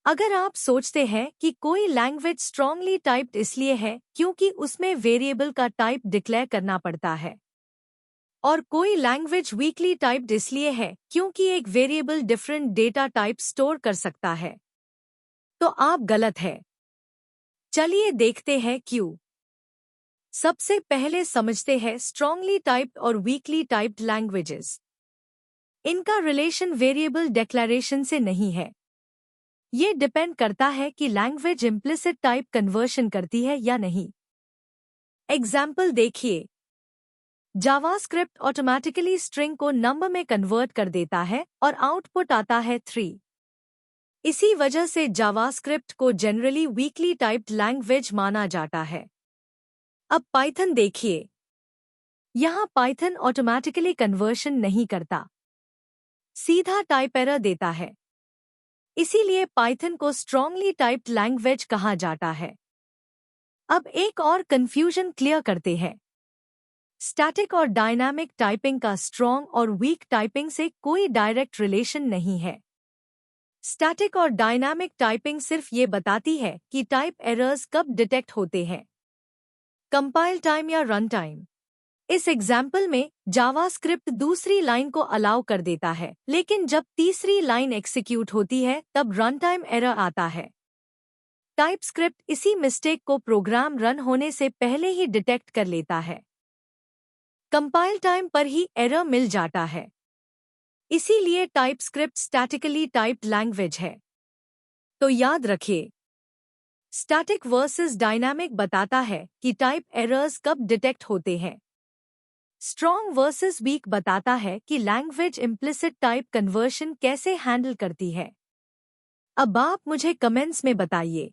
अगर आप सोचते हैं कि कोई लैंग्वेज स्ट्रांगली टाइप्ड इसलिए है क्योंकि उसमें वेरिएबल का टाइप डिक्लेयर करना पड़ता है और कोई लैंग्वेज वीकली टाइप्ड इसलिए है क्योंकि एक variable different data type store कर सकता है, तो आप गलत है। चलिए देखते हैं क्यों। सबसे पहले समझते हैं स्ट्रांगली टाइप्ड और वीकली टाइप्ड लैंग्वेजेस। इनका रिलेशन वेरिएबल डिक्लेरेशन से नहीं है। ये डिपेंड करता है कि लैंग्वेज इम्प्लिसिट टाइप कन्वर्शन करती है या नहीं। एग्जाम्पल देखिए। जावास्क्रिप्ट ऑटोमेटिकली स्ट्रिंग को नंबर में कन्वर्ट कर देता है और आउटपुट आता है 3। इसी वजह से जावास्क्रिप्ट को जनरली वीकली टाइप्ड लैंग्वेज माना जाता है। अब पाइथन देखिए। यहाँ पाइथन ऑटोमेटिकली कन्वर्शन नहीं करता, सीधा टाइप एरर देता है। इसीलिए पाइथन को स्ट्रांगली टाइप्ड लैंग्वेज कहा जाता है। अब एक और कंफ्यूजन क्लियर करते हैं। स्टैटिक और डायनामिक टाइपिंग का स्ट्रॉन्ग और वीक टाइपिंग से कोई डायरेक्ट रिलेशन नहीं है। स्टैटिक और डायनामिक टाइपिंग सिर्फ ये बताती है कि टाइप एरर्स कब डिटेक्ट होते हैं, कंपाइल टाइम या रन टाइम। इस एग्जाम्पल में जावास्क्रिप्ट दूसरी लाइन को अलाउ कर देता है, लेकिन जब तीसरी लाइन एग्जीक्यूट होती है तब रन टाइम एरर आता है। टाइपस्क्रिप्ट इसी मिस्टेक को प्रोग्राम रन होने से पहले ही डिटेक्ट कर लेता है। कंपाइल टाइम पर ही एरर मिल जाता है। इसीलिए टाइपस्क्रिप्ट स्टैटिकली टाइप्ड लैंग्वेज है। तो याद रखिए, स्टैटिक वर्सेस डायनामिक बताता है कि टाइप एरर्स कब डिटेक्ट होते हैं। स्ट्रॉन्ग वर्सेस वीक बताता है कि लैंग्वेज इम्प्लिसिट टाइप कन्वर्शन कैसे हैंडल करती है। अब आप मुझे कमेंट्स में बताइए,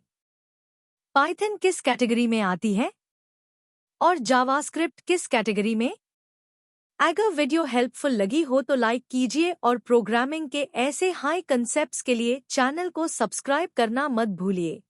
पाइथन किस कैटेगरी में आती है और जावास्क्रिप्ट किस कैटेगरी में। अगर वीडियो हेल्पफुल लगी हो तो लाइक कीजिए और प्रोग्रामिंग के ऐसे हाई कंसेप्ट्स के लिए चैनल को सब्सक्राइब करना मत भूलिए।